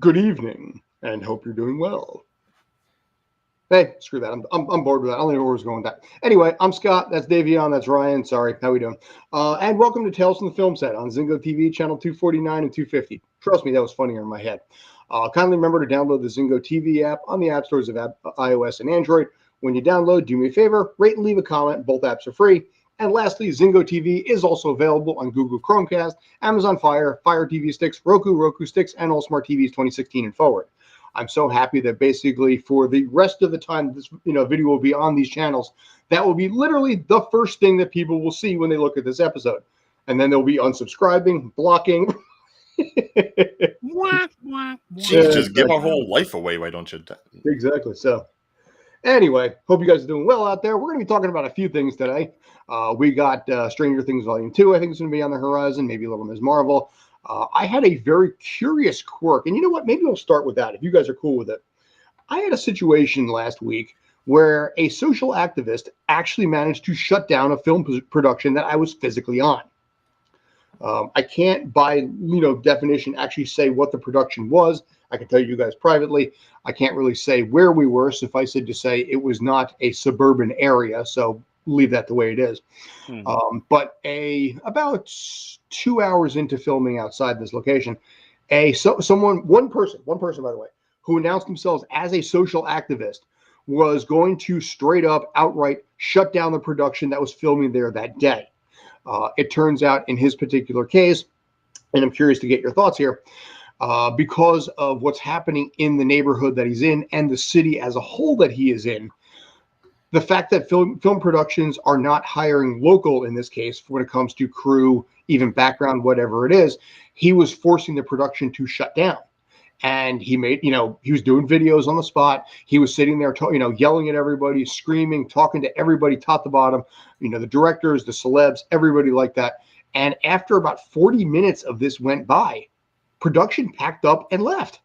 Good evening, and hope you're doing well. Hey, screw that. I'm bored with that. I don't know where I was going with that. Anyway, I'm Scott. That's Davion. That's Ryan. Sorry. How we doing? And welcome to Tales from the Film Set on Zingo TV, channel 249 and 250. Trust me, that was funnier in my head. Kindly remember to download the Zingo TV app on the app stores of iOS and Android. When you download, do me a favor, rate and leave a comment. Both apps are free. And lastly, Zingo TV is also available on Google Chromecast, Amazon Fire, Fire TV sticks, Roku sticks, and all smart TVs 2016 and forward. I'm so happy that basically for the rest of the time this video will be on these channels, that will be literally the first thing that people will see when they look at this episode. And then they'll be unsubscribing, blocking. Jeez, just give our whole life away, why don't you? Exactly. So anyway, hope you guys are doing well out there. We're going to be talking about a few things today. We got Stranger Things Volume 2, I think is going to be on the horizon, maybe a little Ms. Marvel. I had a very curious quirk, and you know what? Maybe we'll start with that if you guys are cool with it. I had a situation last week where a social activist actually managed to shut down a film production that I was physically on. I can't, by definition, actually say what the production was. I can tell you guys privately. I can't really say where we were. Suffice it to say, it was not a suburban area, so leave that the way it is. But about 2 hours into filming outside this location, one person, by the way, who announced themselves as a social activist was going to straight up outright shut down the production that was filming there that day. It turns out in his particular case, and I'm curious to get your thoughts here, because of what's happening in the neighborhood that he's in and the city as a whole that he is in, the fact that film productions are not hiring local in this case when it comes to crew, even background, whatever it is, he was forcing the production to shut down. And he made, he was doing videos on the spot. He was sitting there, yelling at everybody, screaming, talking to everybody top to bottom, the directors, the celebs, everybody like that. And after about 40 minutes of this went by, production packed up and left.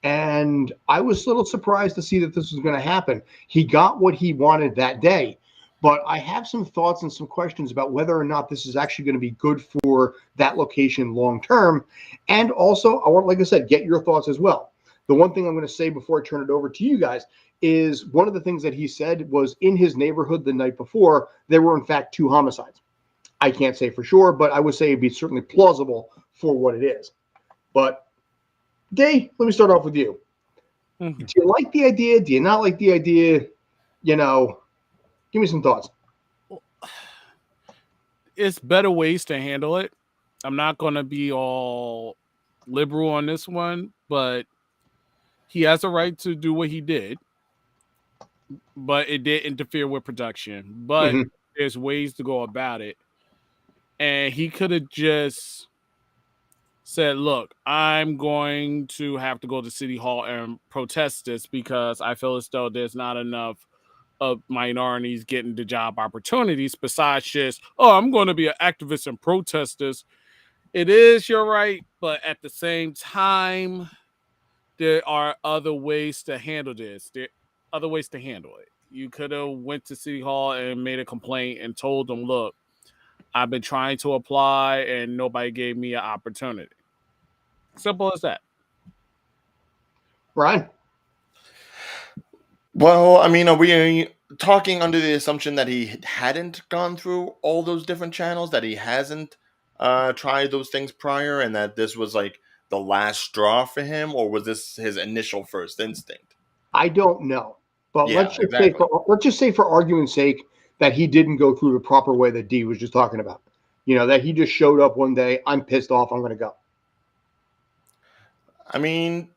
And I was a little surprised to see that this was going to happen. He got what he wanted that day. But I have some thoughts and some questions about whether or not this is actually going to be good for that location long term. And also, I want, like I said, get your thoughts as well. The one thing I'm going to say before I turn it over to you guys is one of the things that he said was in his neighborhood the night before, there were in fact 2 homicides. I can't say for sure, but I would say it'd be certainly plausible for what it is. But Dave, let me start off with you. Do you like the idea? Do you not like the idea? Give me some thoughts. It's better ways to handle it. I'm not going to be all liberal on this one, but he has a right to do what he did. But it did interfere with production. But there's ways to go about it. And he could have just said, look, I'm going to have to go to City Hall and protest this because I feel as though there's not enough of minorities getting the job opportunities besides just, I'm going to be an activist and protest this. It is your right, but at the same time, there are other ways to handle this. There are other ways to handle it. You could have went to City Hall and made a complaint and told them, look, I've been trying to apply and nobody gave me an opportunity. Simple as that. Ryan? Well, I mean, are we talking under the assumption that he hadn't gone through all those different channels, that he hasn't tried those things prior, and that this was like the last straw for him, or was this his initial first instinct? I don't know. But Yeah, let's just say for argument's sake that he didn't go through the proper way that Dee was just talking about. That he just showed up one day, I'm pissed off, I'm going to go. I mean,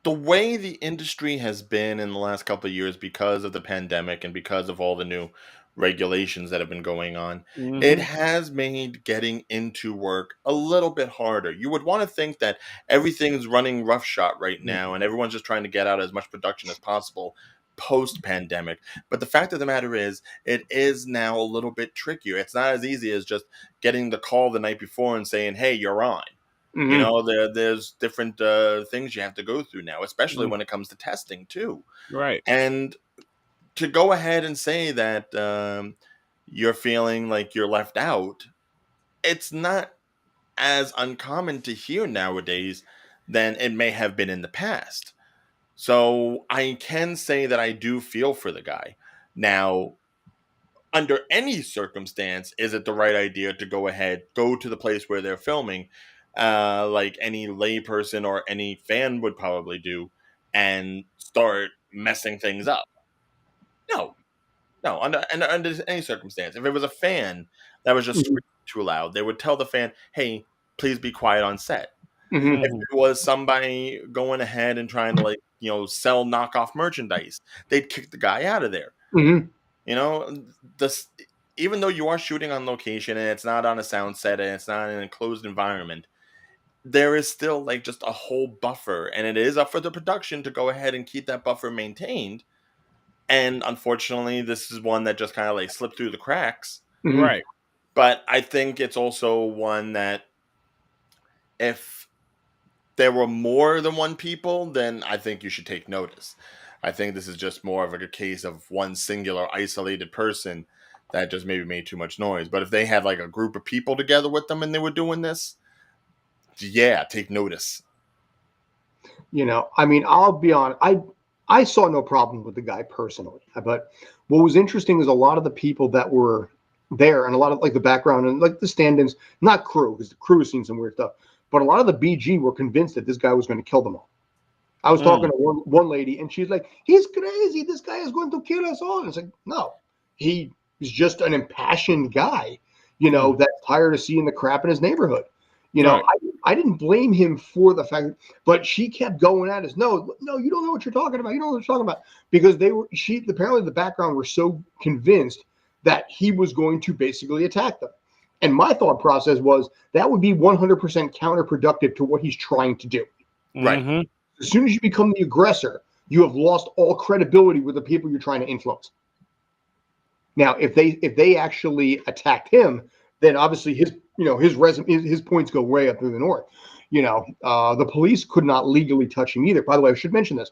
the way the industry has been in the last couple of years because of the pandemic and because of all the new regulations that have been going on, it has made getting into work a little bit harder. You would want to think that everything's running roughshod right now and everyone's just trying to get out as much production as possible post-pandemic. But the fact of the matter is, it is now a little bit trickier. It's not as easy as just getting the call the night before and saying, hey, you're on. There's different things you have to go through now, especially when it comes to testing too. Right. And to go ahead and say that you're feeling like you're left out, it's not as uncommon to hear nowadays than it may have been in the past. So I can say that I do feel for the guy. Now, under any circumstance, is it the right idea to go to the place where they're filming, like any layperson or any fan would probably do, and start messing things up? No, no, under any circumstance. If it was a fan that was just Mhm. screaming too loud, they would tell the fan, "Hey, please be quiet on set." Mhm. If it was somebody going ahead and trying to sell knockoff merchandise, they'd kick the guy out of there. Mhm. You know, this even though you are shooting on location and it's not on a sound set and it's not in an enclosed environment, there is still like just a whole buffer, and it is up for the production to go ahead and keep that buffer maintained. And unfortunately, this is one that just kind of like slipped through the cracks. Mhm. Right. But I think it's also one that if there were more than one people, then I think you should take notice. I think this is just more of like a case of one singular isolated person that just maybe made too much noise. But if they had like a group of people together with them and they were doing this, yeah, take notice. I mean, I'll be honest. I saw no problem with the guy personally, but what was interesting is a lot of the people that were there and a lot of like the background and like the stand-ins, not crew, because the crew has seen some weird stuff, but a lot of the BG were convinced that this guy was going to kill them all. I was talking to one lady, and she's like, "He's crazy. This guy is going to kill us all." And it's like, no, he is just an impassioned guy, that's tired of seeing the crap in his neighborhood. Right. I didn't blame him for the fact, but she kept going at us. No, no, you don't know what you're talking about. You don't know what you're talking about because apparently the background were so convinced that he was going to basically attack them. And my thought process was that would be 100% counterproductive to what he's trying to do. Right. As soon as you become the aggressor, you have lost all credibility with the people you're trying to influence. Now, if they actually attacked him, then obviously his points go way up through the north. The police could not legally touch him either. By the way, I should mention this.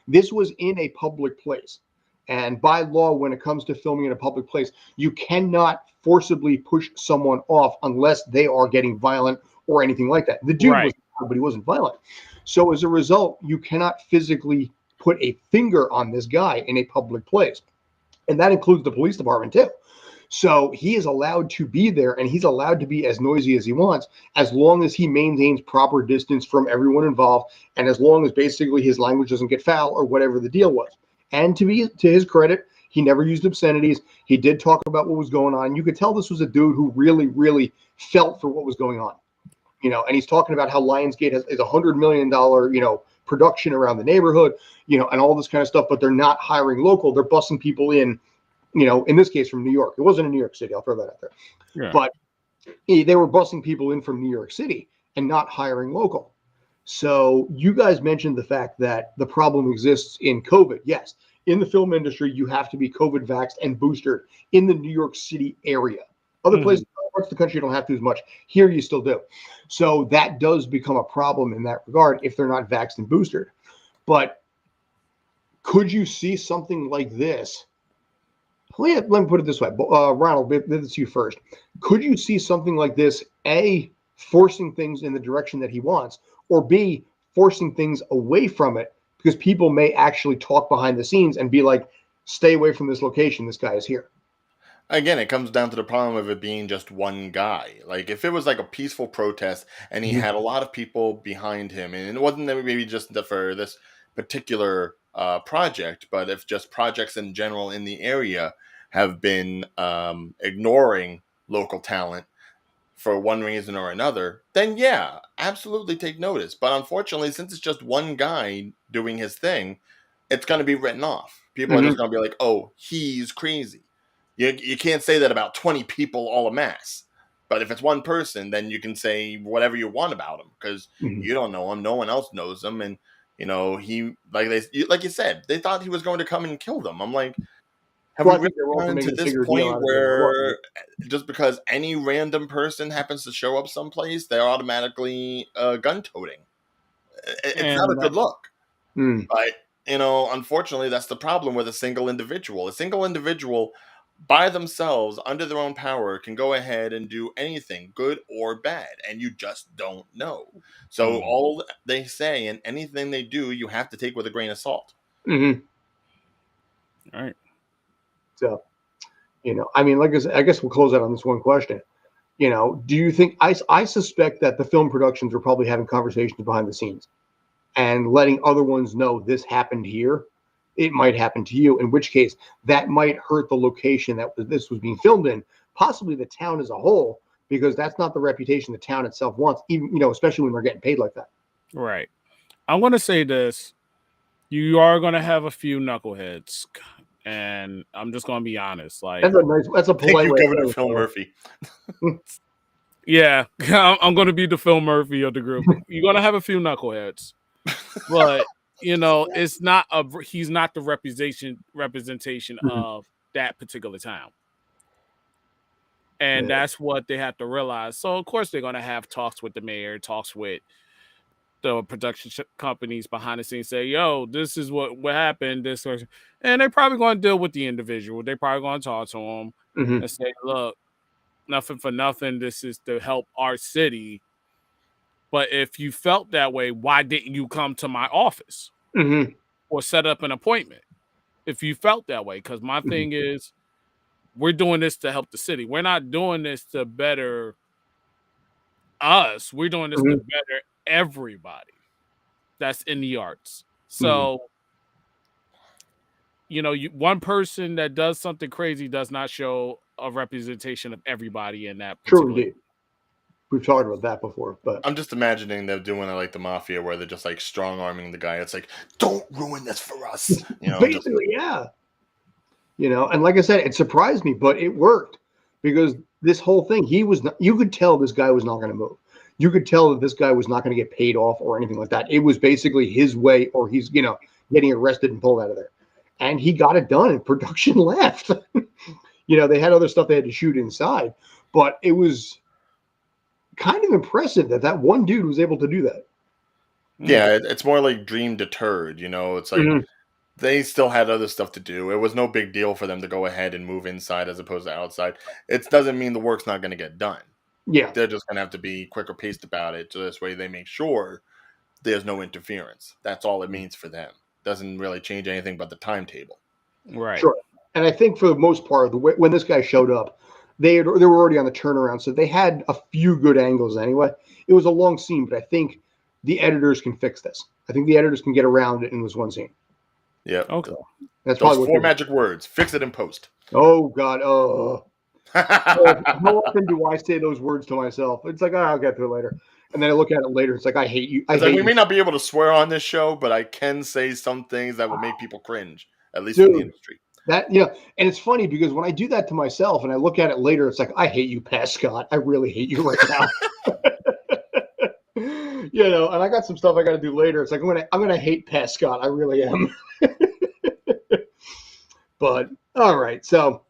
This was in a public place. And by law, when it comes to filming in a public place, you cannot forcibly push someone off unless they are getting violent or anything like that. The dude was, but he wasn't violent. So as a result, you cannot physically put a finger on this guy in a public place. And that includes the police department too. So he is allowed to be there and he's allowed to be as noisy as he wants, as long as he maintains proper distance from everyone involved. And as long as basically his language doesn't get foul or whatever the deal was. And to his credit, he never used obscenities. He did talk about what was going on. You could tell this was a dude who really, really felt for what was going on. And he's talking about how Lionsgate is $100 million, production around the neighborhood, and all this kind of stuff, but they're not hiring local. They're busing people in, in this case from New York. It wasn't in New York City. I'll throw that out there. Yeah. But they were busing people in from New York City and not hiring local. So you guys mentioned the fact that the problem exists in COVID. Yes, in the film industry, you have to be COVID vaxxed and boosted in the New York City area. Other places, other parts of the country, you don't have to as much. Here, you still do. So that does become a problem in that regard if they're not vaxxed and boosted. But could you see something like this? Let me put it this way. Ronald, this is you first. Could you see something like this, A, forcing things in the direction that he wants, or B, forcing things away from it because people may actually talk behind the scenes and be like, stay away from this location. This guy is here. Again, it comes down to the problem of it being just one guy. Like if it was like a peaceful protest and he had a lot of people behind him, and it wasn't maybe just for this particular project, but if just projects in general in the area have been ignoring local talent for one reason or another, then yeah, absolutely take notice. But unfortunately, since it's just one guy doing his thing, it's going to be written off. People are just going to be like, oh, he's crazy. You can't say that about 20 people all en masse. But if it's one person, then you can say whatever you want about him because you don't know him. No one else knows him. And, he, like you said, they thought he was going to come and kill them. I'm like, have we really gotten to this point where just because any random person happens to show up someplace, they're automatically gun-toting? It's not a good look. But, unfortunately, that's the problem with a single individual. A single individual by themselves, under their own power, can go ahead and do anything, good or bad, and you just don't know. So all they say and anything they do, you have to take with a grain of salt. Mm-hmm. All right. So, I mean, like I said, I guess we'll close out on this one question. Do you think I suspect that the film productions are probably having conversations behind the scenes and letting other ones know this happened here. It might happen to you, in which case that might hurt the location that this was being filmed in, possibly the town as a whole, because that's not the reputation the town itself wants, even, especially when they're getting paid like that. Right. I'm going to say this. You are going to have a few knuckleheads, and I'm just going to be honest. Like, that's a polite Thank you, way Governor of Phil saying it. Murphy. Yeah, I'm going to be the Phil Murphy of the group. You're going to have a few knuckleheads, but it's not he's not the representation of that particular town, and that's what they have to realize. So of course they're going to have talks with the mayor, talks with the production companies behind the scenes, say, "Yo, this is what happened." And they're probably going to deal with the individual. They're probably going to talk to him and say, "Look, nothing for nothing. This is to help our city. But if you felt that way, why didn't you come to my office or set up an appointment? If you felt that way, because my thing is, we're doing this to help the city. We're not doing this to better us. We're doing this to better everybody that's in the arts. So, one person that does something crazy does not show a representation of everybody in that particular. True indeed. We've talked about that before, but I'm just imagining them doing it like the mafia, where they're just like strong arming the guy. It's like, don't ruin this for us. Basically, yeah. And like I said, it surprised me, but it worked because this whole thing, you could tell this guy was not going to move. You could tell that this guy was not going to get paid off or anything like that. It was basically his way, or he's, getting arrested and pulled out of there. And he got it done, and production left. They had other stuff they had to shoot inside, but it was kind of impressive that one dude was able to do that. Yeah, it's more like dream deterred. It's like they still had other stuff to do. It was no big deal for them to go ahead and move inside as opposed to outside. It doesn't mean the work's not going to get done. Yeah, they're just going to have to be quicker paced about it. So this way they make sure there's no interference. That's all it means for them. Doesn't really change anything but the timetable. Right. Sure. And I think for the most part, when this guy showed up, they were already on the turnaround, so they had a few good angles anyway. It was a long scene, but I think the editors can fix this. I think the editors can get around it in this one scene. Yeah. Okay. That's those probably four magic words. Fix it in post. Oh God. How often do I say those words to myself? It's like, I'll get to it later. And then I look at it later. It's like, I hate you. We may not be able to swear on this show, but I can say some things that will make people cringe, at least in the industry. And it's funny because when I do that to myself and I look at it later, it's like, I hate you, Pat Scott. I really hate you right now. And I got some stuff I got to do later. It's like, I'm gonna hate Pat Scott. I really am. But all right. So,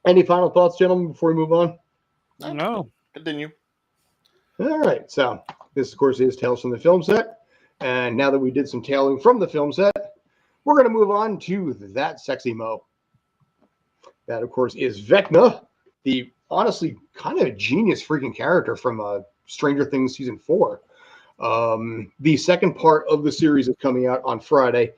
any final thoughts, gentlemen, before we move on? No. Continue. All right. So this, of course, is Tales from the Film Set. And now that we did some tailing from the film set, we're going to move on to That Sexy Mo. That, of course, is Vecna, the honestly kind of genius freaking character from Stranger Things Season 4. The second part of the series is coming out on Friday.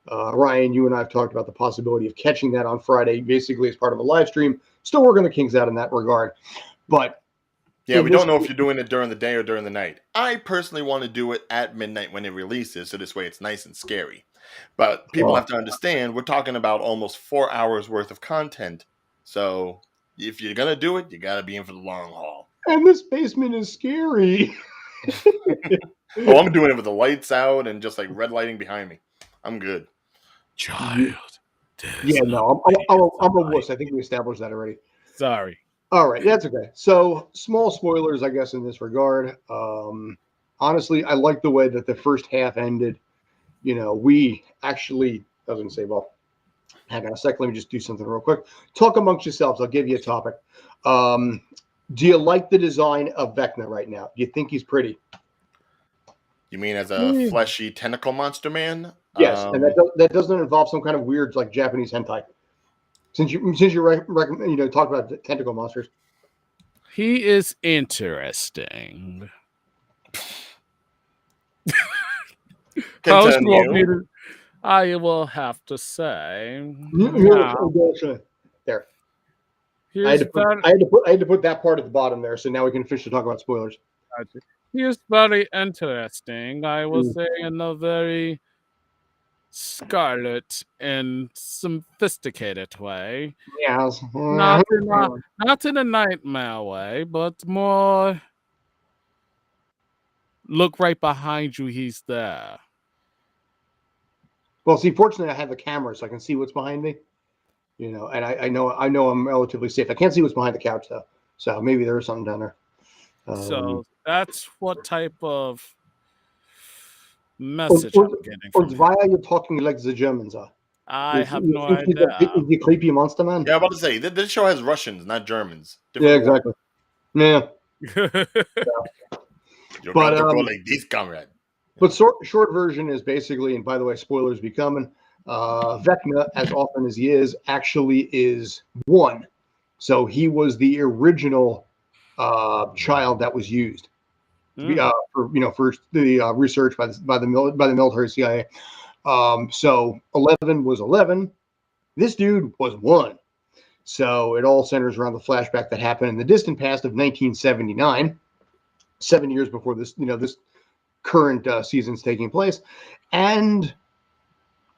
Ryan, you and I have talked about the possibility of catching that on Friday, basically as part of a live stream. Still working the kinks out in that regard. But yeah, we don't know if you're doing it during the day or during the night. I personally want to do it at midnight when it releases, so this way it's nice and scary. But people have to understand, we're talking about almost 4 hours worth of content. So if you're going to do it, you got to be in for the long haul. And this basement is scary. Oh, I'm doing it with the lights out and just like red lighting behind me. I'm good. Child. Yeah, no, I'm a wuss. I think we established that already. Sorry. All right, that's okay. So, small spoilers, I guess, in this regard. Honestly, I like the way that the first half ended. We actually, I was going to say, well, hang on a sec. Let me just do something real quick. Talk amongst yourselves. I'll give you a topic. Do you like the design of Vecna right now? Do you think he's pretty? You mean as a fleshy tentacle monster man? Yes, and that doesn't involve some kind of weird, like, Japanese hentai. Since you talk about the tentacle monsters. He is interesting. How else you want me Continue. to? I will have to say. There. I Here's had to put that part at the bottom there, so now we can officially talk about spoilers. Here's very interesting. I will say in a very scarlet and sophisticated way. Yes. Not in a nightmare way, but more look right behind you, he's there. Well, see, fortunately, I have the camera, so I can see what's behind me. And I know I'm relatively safe. I can't see what's behind the couch though, so maybe there is something down there. So that's what type of message I'm getting from why are you talking like the Germans are? I have no idea. Is he creepy monster man? Yeah, I'm about to say this show has Russians, not Germans. Yeah, exactly. Yeah. You're going to go like this, comrade. But short version is basically, and by the way, spoilers be coming. Vecna, as often as he is, actually is one. So he was the original child that was used for the research by the military CIA. So 11 was 11. This dude was 1. So it all centers around the flashback that happened in the distant past of 1979, 7 years before this current season's taking place. And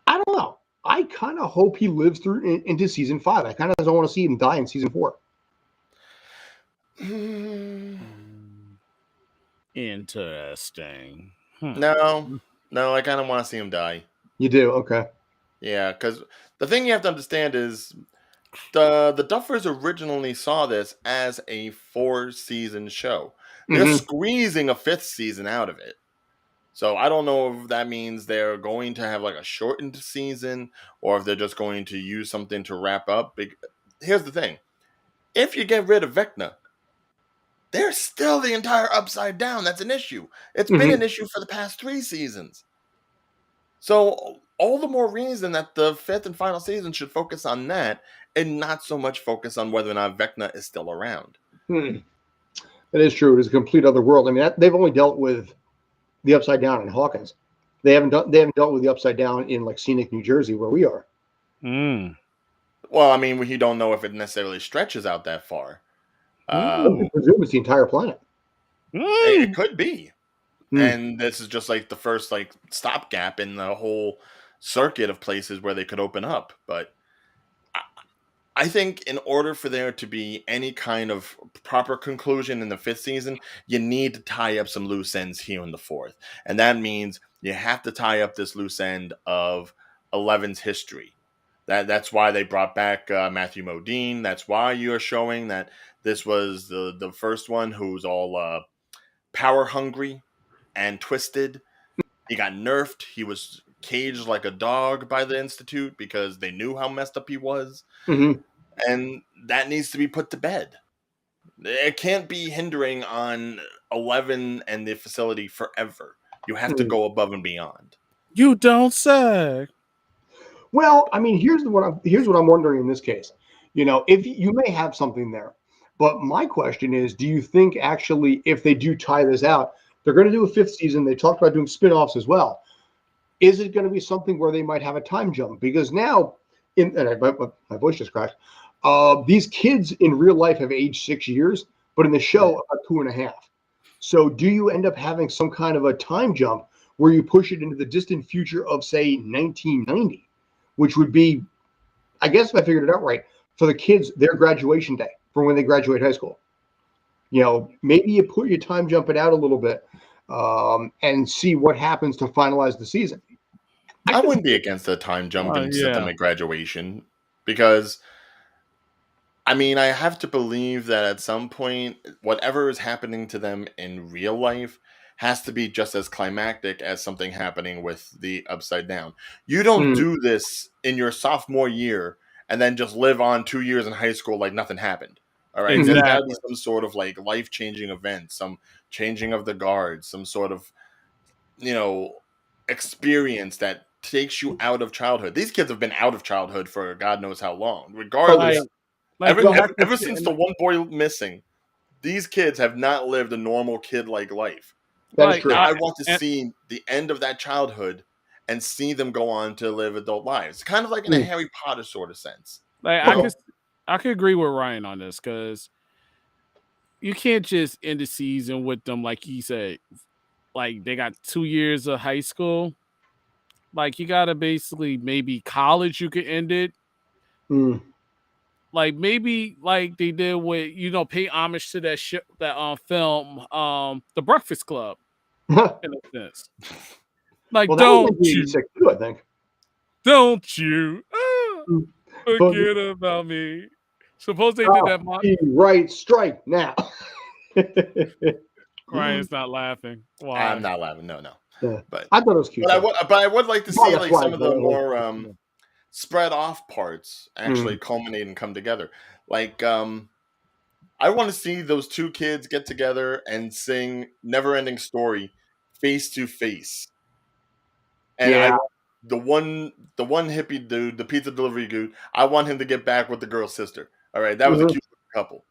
I don't know. I kind of hope he lives through into season 5. I kind of don't want to see him die in season 4. Interesting. No, I kind of want to see him die. You do? Okay. Yeah, because the thing you have to understand is the Duffers originally saw this as a 4-season show. They're squeezing a 5th season out of it. So I don't know if that means they're going to have like a shortened season or if they're just going to use something to wrap up. Here's the thing. If you get rid of Vecna, there's still the entire Upside Down. That's an issue. It's been an issue for the past 3 seasons. So all the more reason that the 5th and final season should focus on that and not so much focus on whether or not Vecna is still around. That is true. It is a complete other world. I mean, they've only dealt with the Upside Down in Hawkins. They haven't dealt with the Upside Down in like scenic New Jersey where we are. Well, I mean, we don't know if it necessarily stretches out that far. I presume it's the entire planet. It could be. And this is just like the first like stopgap in the whole circuit of places where they could open up. But I think in order for there to be any kind of proper conclusion in the 5th season, you need to tie up some loose ends here in the 4th. And that means you have to tie up this loose end of 11's history. That's why they brought back Matthew Modine. That's why you're showing that this was the first one who's all power hungry and twisted. He got nerfed. He was caged like a dog by the Institute because they knew how messed up he was. And that needs to be put to bed. It can't be hindering on 11 and the facility forever. You have to go above and beyond. You don't say. Well, I mean, here's what I'm wondering in this case. If you may have something there, but my question is, do you think actually if they do tie this out, they're going to do a 5th season? They talked about doing spin-offs as well. Is it going to be something where they might have a time jump? Because now, my voice just cracked. These kids in real life have aged 6 years, but in the show, about 2.5. So do you end up having some kind of a time jump where you push it into the distant future of, say, 1990, which would be, I guess if I figured it out right, for the kids, their graduation day for when they graduate high school. Maybe you put your time jump it out a little bit and see what happens to finalize the season. I wouldn't be against a time jump and set them at graduation because, I mean, I have to believe that at some point, whatever is happening to them in real life has to be just as climactic as something happening with the Upside Down. You don't do this in your sophomore year and then just live on 2 years in high school like nothing happened. All right, There's got to be some sort of like life-changing event, some changing of the guards, some sort of, experience that takes you out of childhood. These kids have been out of childhood for God knows how long. Regardless, ever since the one boy missing, these kids have not lived a normal kid-like life. That is true. Now, I want to see the end of that childhood and see them go on to live adult lives. Kind of like in a Harry Potter sort of sense. Like I could agree with Ryan on this because you can't just end the season with them like he said. Like they got 2 years of high school. Like you gotta basically maybe college you could end it. Like maybe like they did with pay homage to that film The Breakfast Club in a sense. Like don't you too, I think. Don't you forget about me. Suppose they did that. Right, strike now. Ryan's not laughing. Why? I'm not laughing. No. Yeah. But I thought it was cute. But I would like to see like some of the more spread off parts actually culminate and come together. Like I want to see those two kids get together and sing "Never Ending Story" face to face. And the one hippie dude, the pizza delivery dude, I want him to get back with the girl's sister. All right, that was a cute couple.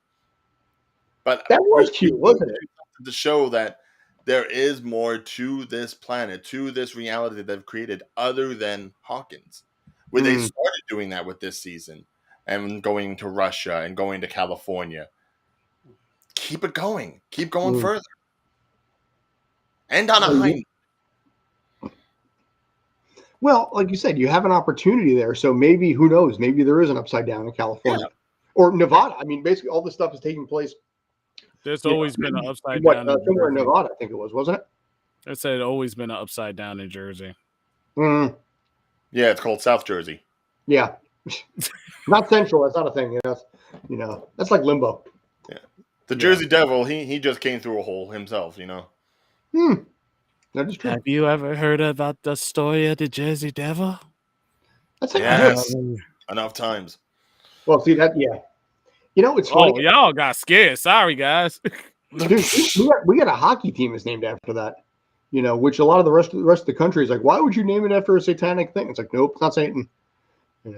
But that was cute, wasn't it? To show that there is more to this planet, to this reality that they've created, other than Hawkins. Where they started doing that with this season, and going to Russia and going to California. Keep it going. Keep going further. And on a high note. Well, like you said, you have an opportunity there. So maybe, who knows, maybe there is an upside down in California or Nevada. I mean, basically all this stuff is taking place. There's always been an upside down. Somewhere in Nevada, I think it was, wasn't it? I said always been an upside down in Jersey. Yeah, it's called South Jersey. Yeah. Not Central. That's not a thing. That's like limbo. Yeah. The Jersey Devil, he just came through a hole himself, That is true. Have you ever heard about the story of the Jersey Devil? That's enough times. Well, see that, it's funny. Oh, y'all got scared. Sorry, guys. Dude, we got a hockey team that's named after that. Which a lot of the rest of the country is like, why would you name it after a satanic thing? It's like, nope, it's not Satan. We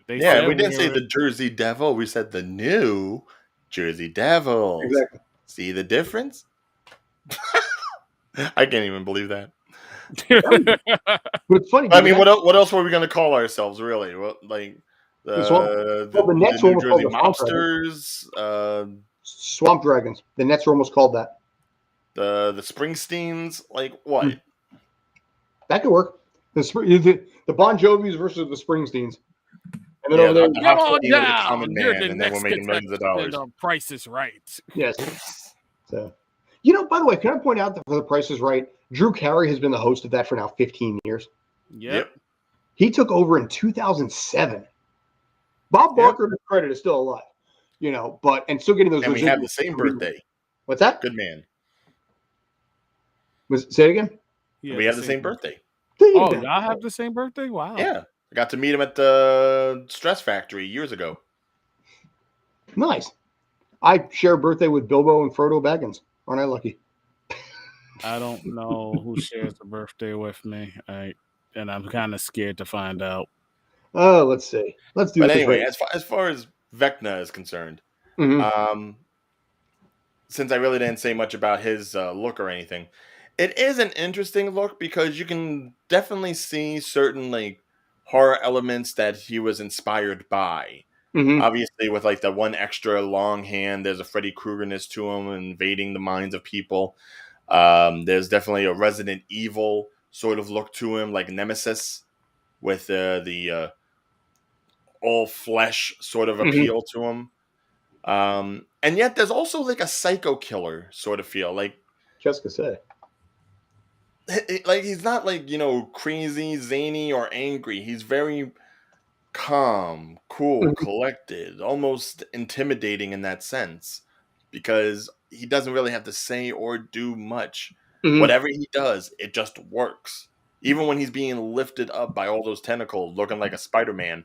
didn't say the Jersey Devil. We said the new Jersey Devils. Exactly. See the difference? I can't even believe that. But it's funny. I mean, what else were we going to call ourselves, really? The Nets New were Jersey called Mobsters. Swamp Dragons. The Nets were almost called that. The Springsteens. Like, what? That could work. The Bon Jovis versus the Springsteens. And then over there, come on down. You're the next millions of dollars. Price is Right. Yes. So, by the way, can I point out that for The Price is Right, Drew Carey has been the host of that for now 15 years. Yep. He took over in 2007. Bob Barker, to credit, is still alive. And still getting those. And we have the same birthday. What's that? Good man. Say it again. We have the same birthday. Oh, y'all have the same birthday? Wow. Yeah. I got to meet him at the Stress Factory years ago. Nice. I share a birthday with Bilbo and Frodo Baggins. Aren't I lucky? I don't know who shares a birthday with me. And I'm kind of scared to find out. Oh, let's see. Let's do. But anyway, as far as Vecna is concerned, since I really didn't say much about his look or anything, it is an interesting look because you can definitely see certain horror elements that he was inspired by. Obviously, with the one extra long hand, there's a Freddy Krueger-ness to him, invading the minds of people. There's definitely a Resident Evil sort of look to him, like Nemesis, with the all flesh sort of appeal to him. And yet there's also a psycho killer sort of feel. Jessica said. He's not crazy, zany, or angry. He's very calm, cool, collected, almost intimidating in that sense, because he doesn't really have to say or do much. Whatever he does, it just works. Even when he's being lifted up by all those tentacles, looking like a Spider-Man,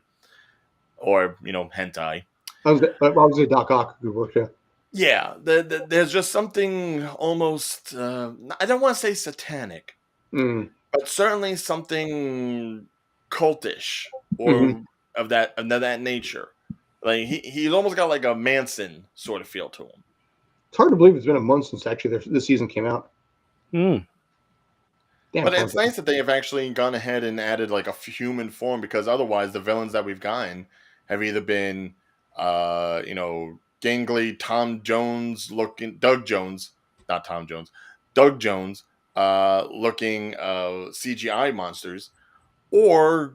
or hentai. I was a Doc Ock who worked here. Yeah, there's just something almost. I don't want to say satanic, but certainly something cultish Mhm. or of that nature. Like he's almost got like a Manson sort of feel to him. It's hard to believe it's been a month since actually this season came out. Mm. Damn, But time it's flies. nice that they have actually gone ahead and added like a human form, because otherwise the villains that we've gotten have either been, gangly Tom Jones looking Doug Jones, not Tom Jones, Doug Jones, looking CGI monsters, or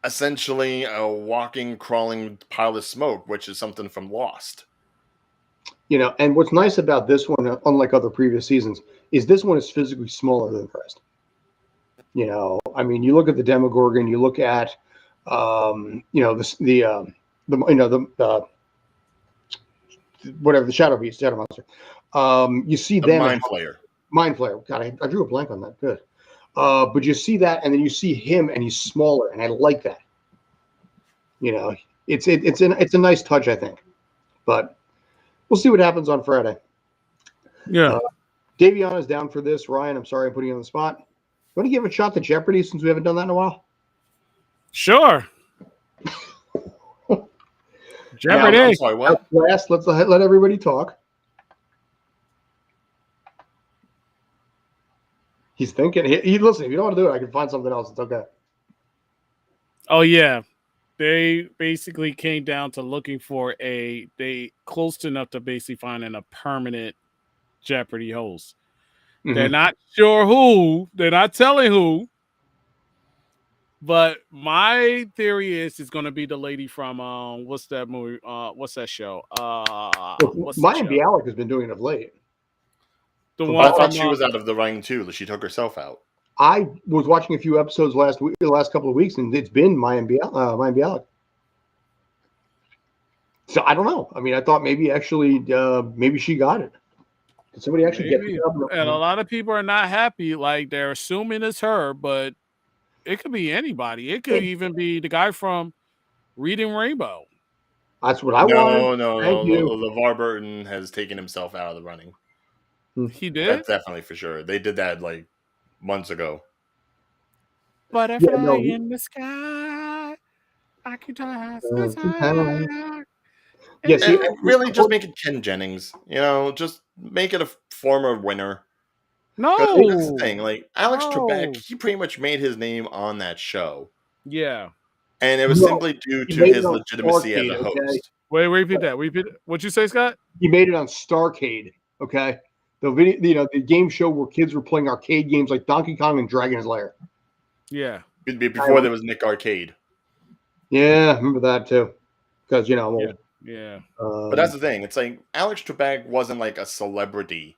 essentially a walking, crawling pile of smoke, which is something from Lost. And what's nice about this one, unlike other previous seasons, is this one is physically smaller than the rest. I mean, you look at the Demogorgon, you look at, whatever, the Shadow Beast, Shadow Monster. You see The them, Mind Flayer. Mind Flayer. God, I drew a blank on that. Good. But you see that, and then you see him, and he's smaller, and I like that. It's a nice touch, I think. But we'll see what happens on Friday. Yeah. Davion is down for this. Ryan, I'm sorry I'm putting you on the spot. You want to give a shot to Jeopardy since we haven't done that in a while? Sure. Jeopardy. I'm sorry, what? Last, let's let everybody talk. He's thinking. Listen, if you don't want to do it, I can find something else. It's okay. Oh yeah, they basically came down to looking for they close enough to basically finding a permanent Jeopardy host. Mm-hmm. They're not sure who. They're not telling who. But my theory is it's going to be the lady from what's that movie? What's that show? Maya Bialik has been doing it of late. The I one thought from she was out of the running too. She took herself out. I was watching a few episodes the last couple of weeks, and it's been Maya Bialik. So I don't know. I mean, I thought maybe actually, maybe she got it. Did somebody actually get it? And a lot of people are not happy. Like they're assuming it's her, but it could be anybody. It could even be the guy from Reading Rainbow. That's what I wanted. No. Thank you. LeVar Burton has taken himself out of the running. He did? That's definitely for sure. They did that like months ago. Butterfly in the sky. I can toss this high. Yes, And really just make it Ken Jennings. Just make it a former winner. No. That's the thing. Like Alex Trebek, he pretty much made his name on that show. Yeah. And it was simply due to his legitimacy as a host. Okay? Wait, repeat that. What'd you say, Scott? He made it on Starcade, okay? The video, the game show where kids were playing arcade games like Donkey Kong and Dragon's Lair. Yeah. Before there was Nick Arcade. Yeah, I remember that too. Because, I'm old. Yeah. But that's the thing. It's like Alex Trebek wasn't like a celebrity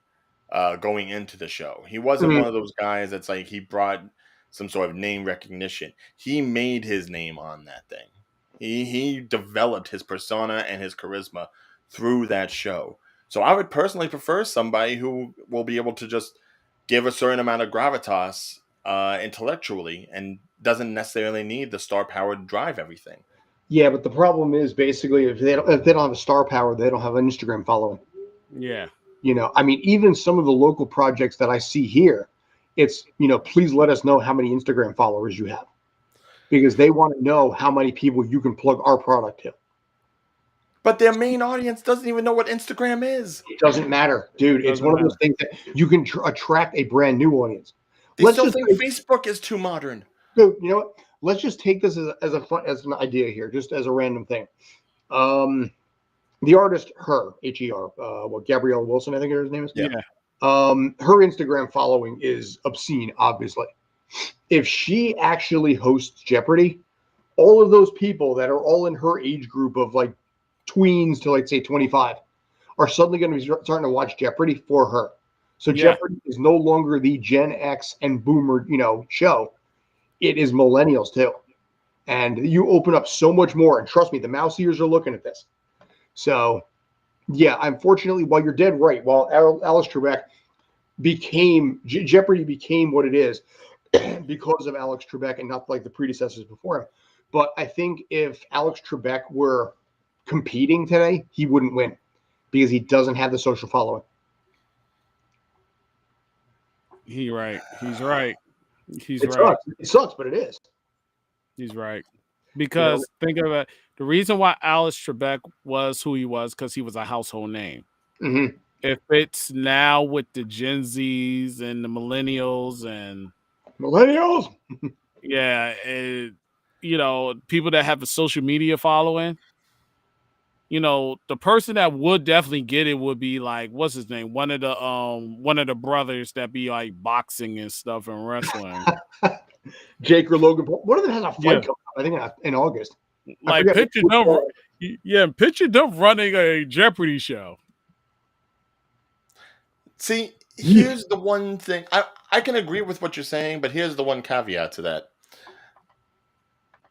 going into the show. He wasn't one of those guys that's like he brought some sort of name recognition. He made his name on that thing. He developed his persona and his charisma through that show. So I would personally prefer somebody who will be able to just give a certain amount of gravitas intellectually and doesn't necessarily need the star power to drive everything. Yeah, but the problem is basically if they don't have a star power, they don't have an Instagram following. Yeah. I mean, even some of the local projects that I see here, it's, please let us know how many Instagram followers you have, because they want to know how many people you can plug our product to. But their main audience doesn't even know what Instagram is. It doesn't matter, dude. It's one of those things that you can attract a brand new audience. They still think Facebook is too modern. Dude, you know what? Let's just take this as an idea here, just as a random thing. The artist, Her, Gabrielle Wilson, I think her name is. Yeah. Her Instagram following is obscene, obviously. If she actually hosts Jeopardy, all of those people that are all in her age group of like tweens to like say 25 are suddenly going to be starting to watch Jeopardy for her. So Jeopardy is no longer the Gen X and Boomer, show. It is millennials too. And you open up so much more. And trust me, the mouse ears are looking at this. So, yeah, unfortunately, while you're dead right, while Alex Trebek Jeopardy became what it is because of Alex Trebek and not like the predecessors before him. But I think if Alex Trebek were competing today, he wouldn't win because he doesn't have the social following. He's right. He's It right. sucks. It sucks, but it is. He's right. Because think of it, the reason why Alex Trebek was who he was because he was a household name. Mm-hmm. If it's now with the Gen Zs and the millennials and Millennials. yeah, people that have a social media following, the person that would definitely get it would be like, what's his name? One of the brothers that be like boxing and stuff and wrestling. Jake or Logan Paul. One of them has a fight Yeah. coming up, I think in August. Like picture them running a Jeopardy show. See, here's the one thing. I can agree with what you're saying, but here's the one caveat to that.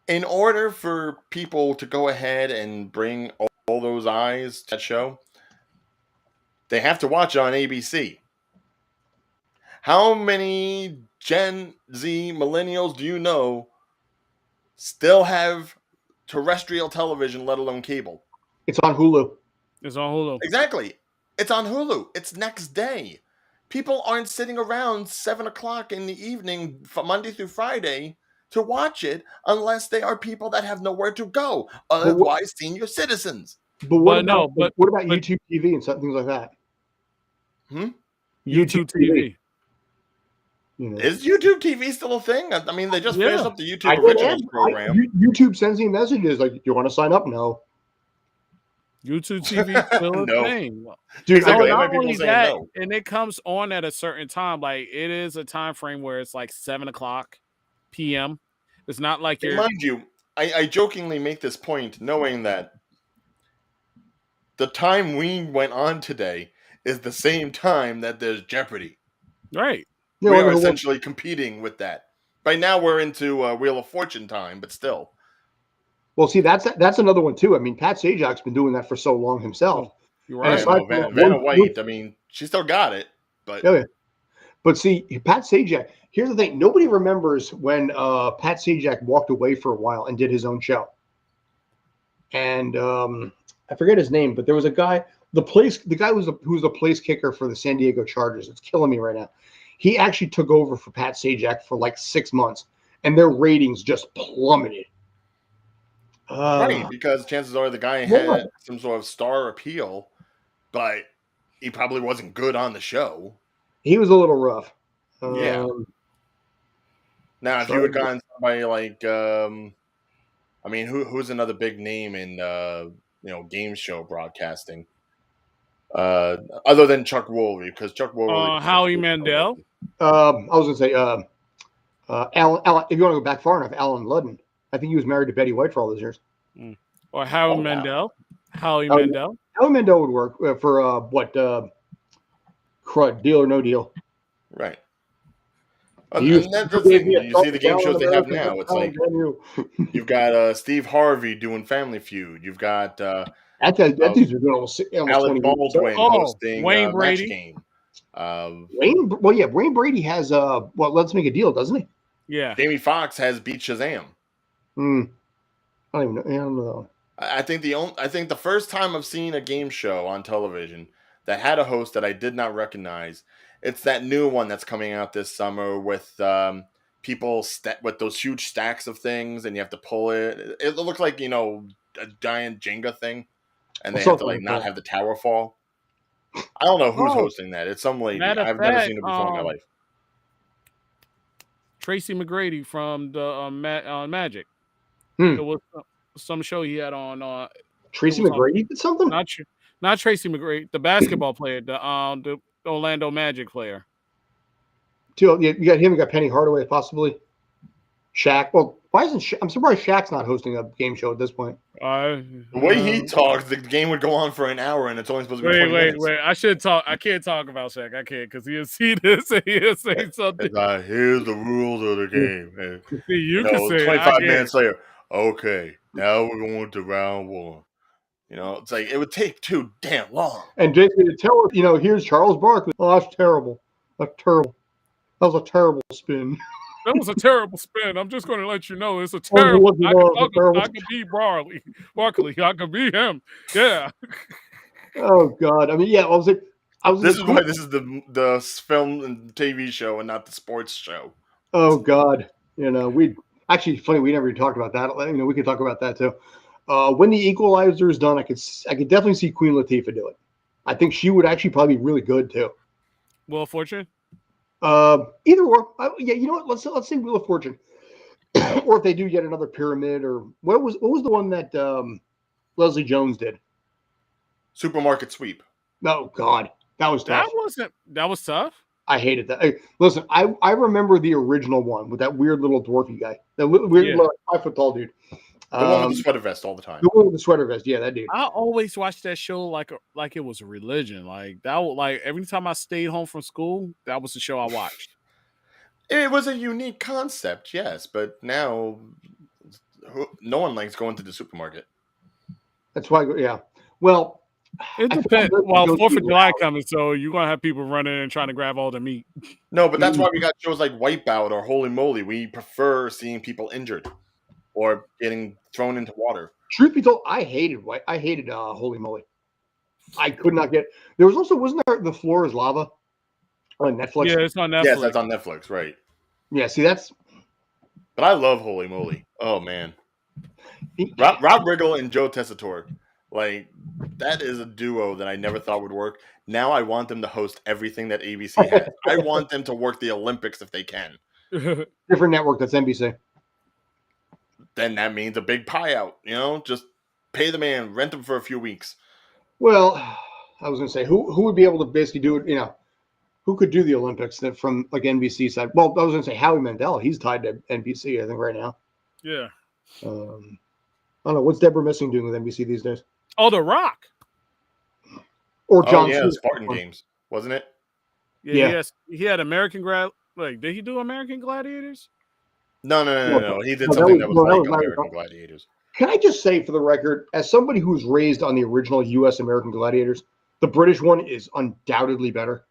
In order for people to go ahead and bring all those eyes to that show, they have to watch it on ABC. How many Gen Z millennials do you know still have terrestrial television, let alone cable? It's on Hulu. It's on Hulu. Exactly. It's on Hulu. It's next day. People aren't sitting around 7 o'clock in the evening from Monday through Friday to watch it unless they are people that have nowhere to go. Otherwise, senior citizens. But what about YouTube TV and things like that? YouTube TV. Is YouTube TV still a thing? I mean, they just finished up the YouTube Originals program. YouTube sends me messages like, "Do you want to sign up?" No. YouTube TV still a thing. Dude, exactly. Not only that, and it comes on at a certain time. Like it is a time frame where it's like 7 o'clock p.m. It's not like you're. Mind you, I jokingly make this point, knowing that the time we went on today is the same time that there's Jeopardy. Right. We are essentially competing with that. By now, we're into Wheel of Fortune time, but still. Well, see, that's another one too. I mean, Pat Sajak's been doing that for so long himself. You're right. Vanna White, I mean, she still got it, but But see, Pat Sajak. Here's the thing: nobody remembers when Pat Sajak walked away for a while and did his own show. And I forget his name, but there was a guy. The guy who was the place kicker for the San Diego Chargers. It's killing me right now. He actually took over for Pat Sajak for like 6 months, and their ratings just plummeted. Right, because chances are the guy had some sort of star appeal, but he probably wasn't good on the show. He was a little rough. Yeah. Now, if you had gotten somebody like, I mean, who's another big name in game show broadcasting, other than Chuck Woolery, because Chuck Woolery. Howie Mandel. I was gonna say Alan. If you want to go back far enough, Alan Ludden. I think he was married to Betty White for all those years. Or Howie Mandel. Howie Mandel. Howie Mandel would work for what? Crud, Deal or No Deal. Right. You see the game shows they have now. It's like you've got Steve Harvey doing Family Feud. You've got that dude's been doing almost Alec Baldwin hosting Wayne Brady. Match Game. Wayne Brady has Let's Make a Deal, doesn't he? Yeah. Jamie Foxx has Beat Shazam. I don't know. I think the first time I've seen a game show on television that had a host that I did not recognize, it's that new one that's coming out this summer with people with those huge stacks of things, and you have to pull it. It looked like a giant Jenga thing, and they have to not have the tower fall. I don't know who's hosting that. It's some lady. I've never seen it before in my life. Tracy McGrady from the Magic. It was some show he had on. Tracy McGrady did something? Not Tracy McGrady, the basketball player, the Orlando Magic player. You got him. You got Penny Hardaway, possibly. Shaq. Well, why isn't I'm surprised Shaq's not hosting a game show at this point. The way he talks, the game would go on for an hour, and it's only supposed to be 20 minutes. Wait. I should talk. I can't talk about Shaq. I can't because he'll see this and he'll say something. Here's the rules of the game. See, you can say 25 minutes later. Okay, now we're going to round one. It's like it would take too damn long. And Jason to tell us, here's Charles Barkley. Oh, that's terrible. That's terrible. That was a terrible spin. That was a terrible spin. I'm just going to let you know it's a terrible. I could be Barkley. I could be him. Yeah. Oh God. I mean, yeah. This is why this is the film and TV show and not the sports show. Oh God, we actually funny we never even talked about that. We could talk about that too. When the Equalizer is done, I could definitely see Queen Latifah do it. I think she would actually probably be really good too. Wheel of Fortune. Either or, yeah. You know what? Let's say Wheel of Fortune, or if they do yet another pyramid, or what was the one that Leslie Jones did? Supermarket sweep. Oh God, that was tough. That was tough. I hated that. Hey, listen, I remember the original one with that weird little dwarfy guy, that weird little 5 foot tall dude. The one with the sweater vest all the time. The one with the sweater vest, yeah, that dude. I always watched that show like it was a religion. Like that, like every time I stayed home from school, that was the show I watched. It was a unique concept, yes, but now no one likes going to the supermarket. That's why, yeah. Well, it depends. Well, 4th of July coming, so you're gonna have people running and trying to grab all the meat. No, but that's why we got shows like Wipeout or Holy Moly. We prefer seeing people injured or getting thrown into water. Truth be told, I hated Holy Moly. I could not get. There was also, wasn't there The Floor is Lava on Netflix? Yeah, it's on Netflix. Yes, that's on Netflix, right? Yeah, see, that's. But I love Holy Moly. Oh man, Rob Riggle and Joe Tessitore, like that is a duo that I never thought would work. Now I want them to host everything that ABC has. I want them to work the Olympics if they can. Different network, that's NBC. Then that means a big pie out. Just pay the man, rent him for a few weeks. Well, I was going to say who would be able to basically do it. Who could do the Olympics from like NBC side? Well, I was going to say Howie Mandel. He's tied to NBC, I think, right now. Yeah. I don't know. What's Deborah Missing doing with NBC these days? Oh, The Rock. Or John. Yeah, Spartan Games, wasn't it? Yeah. He had American Like, did he do American Gladiators? No. He did something that was like American Gladiators. Can I just say, for the record, as somebody who was raised on the original U.S. American Gladiators, the British one is undoubtedly better.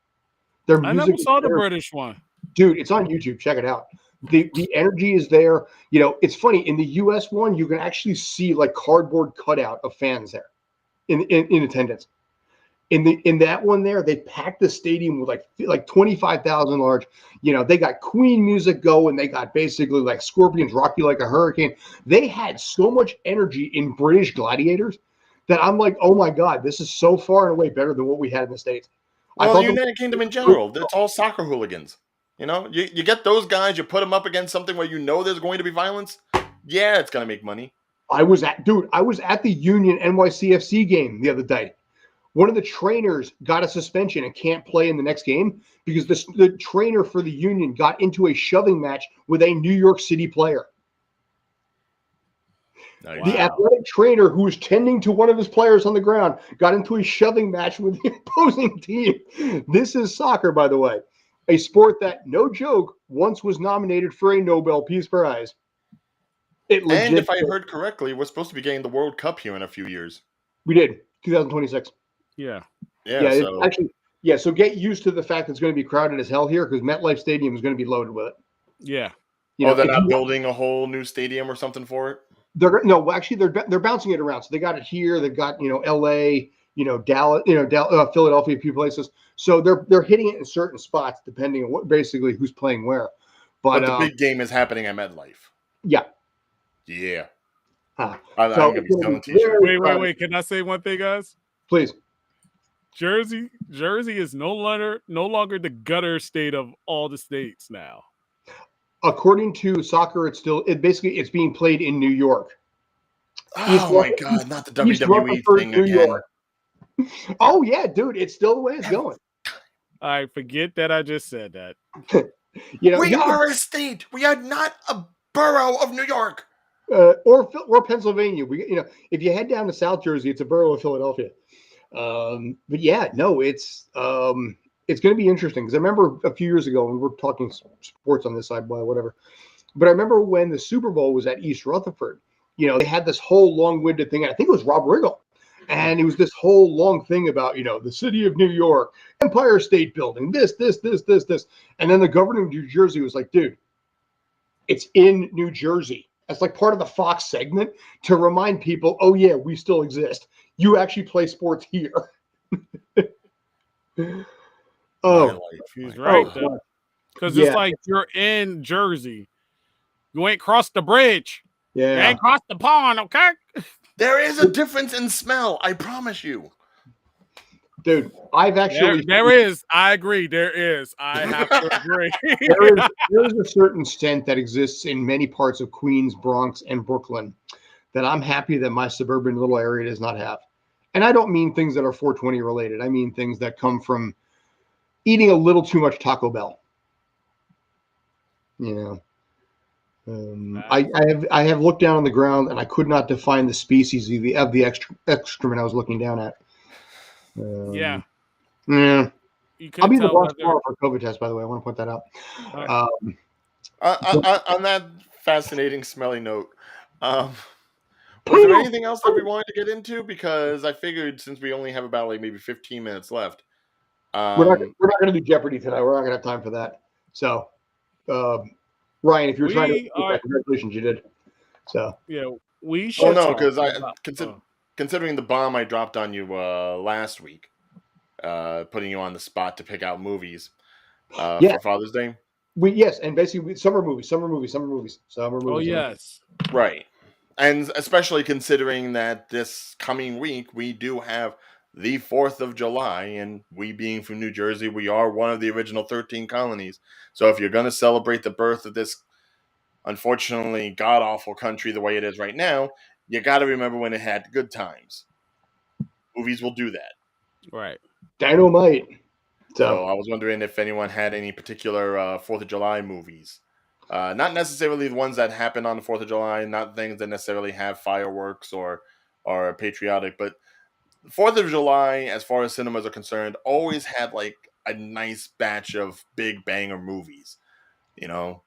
I never saw the British one. Dude, it's on YouTube. Check it out. The energy is there. It's funny. In the U.S. one, you can actually see like cardboard cutout of fans there in attendance. In that one there, they packed the stadium with like 25,000 large. They got Queen music going. They got basically like Scorpions rock you like a hurricane. They had so much energy in British Gladiators that I'm like, oh my God, this is so far and away better than what we had in the States. Well, the United Kingdom in general, it's all soccer hooligans. You get those guys, you put them up against something where there's going to be violence. Yeah, it's going to make money. I was at the Union NYCFC game the other day. One of the trainers got a suspension and can't play in the next game because the trainer for the Union got into a shoving match with a New York City player. Nice. The athletic trainer who was tending to one of his players on the ground got into a shoving match with the opposing team. This is soccer, by the way, a sport that, no joke, once was nominated for a Nobel Peace Prize. And if I heard correctly, we're supposed to be getting the World Cup here in a few years. We did, 2026. Yeah. So. Actually, so get used to the fact it's going to be crowded as hell here because MetLife Stadium is going to be loaded with it. Yeah. They're not building a whole new stadium or something for it? They're bouncing it around. So they got it here. They've got LA, Dallas, Philadelphia, a few places. So they're hitting it in certain spots depending on basically who's playing where. But the big game is happening at MetLife. Yeah. Yeah. I'm gonna be selling t-shirts. Wait. Can I say one thing, guys? Please. Jersey is no longer the gutter state of all the states now. According to soccer, it's basically being played in New York. Oh my God, not the WWE thing again. Oh yeah, dude, it's still the way it's going. I forget that I just said that. We are a state. We are not a borough of New York. Or Pennsylvania. If you head down to South Jersey, it's a borough of Philadelphia. But yeah, no, it's going to be interesting because I remember a few years ago when we were talking sports on this side, whatever. But I remember when the Super Bowl was at East Rutherford, they had this whole long-winded thing. I think it was Rob Riggle. And it was this whole long thing about, the city of New York, Empire State Building, this. And then the governor of New Jersey was like, dude, it's in New Jersey. That's like part of the Fox segment to remind people, oh, yeah, we still exist. You actually play sports here. He's right. Because Yeah. it's like you're in Jersey. You ain't crossed the bridge. You Yeah. ain't crossed the pond, okay? There is a difference in smell, I promise you. Dude, I've actually There is. I agree. There is. I have to agree. there is a certain scent that exists in many parts of Queens, Bronx, and Brooklyn that I'm happy that my suburban little area does not have. And I don't mean things that are 420 related. I mean things that come from eating a little too much Taco Bell. You know, I have looked down on the ground and I could not define the species of the excrement I was looking down at. Yeah. Yeah. You I'll can be in the tell Bronx whether tomorrow for a COVID test, by the way. I want to point that out. On that fascinating, smelly note, was there anything else that we wanted to get into? Because I figured since we only have about like maybe 15 minutes left, we're not going to do Jeopardy tonight. We're not going to have time for that. So, Ryan, if you're trying to, congratulations, you did. So yeah, we should. Oh no, because considering the bomb I dropped on you last week, putting you on the spot to pick out movies for Father's Day. Yes, and basically summer movies. Oh yes, right, and especially considering that this coming week we do have the 4th of July, and we being from New Jersey, we are one of the original 13 colonies. So if you're going to celebrate the birth of this unfortunately god-awful country the way it is right now, you got to remember when it had good times. Movies will do that. Right. Dynamite. So I was wondering if anyone had any particular 4th of July movies. Not necessarily the ones that happen on the 4th of July, not things that necessarily have fireworks or are patriotic, but the 4th of July, as far as cinemas are concerned, always had like a nice batch of big banger movies. You know,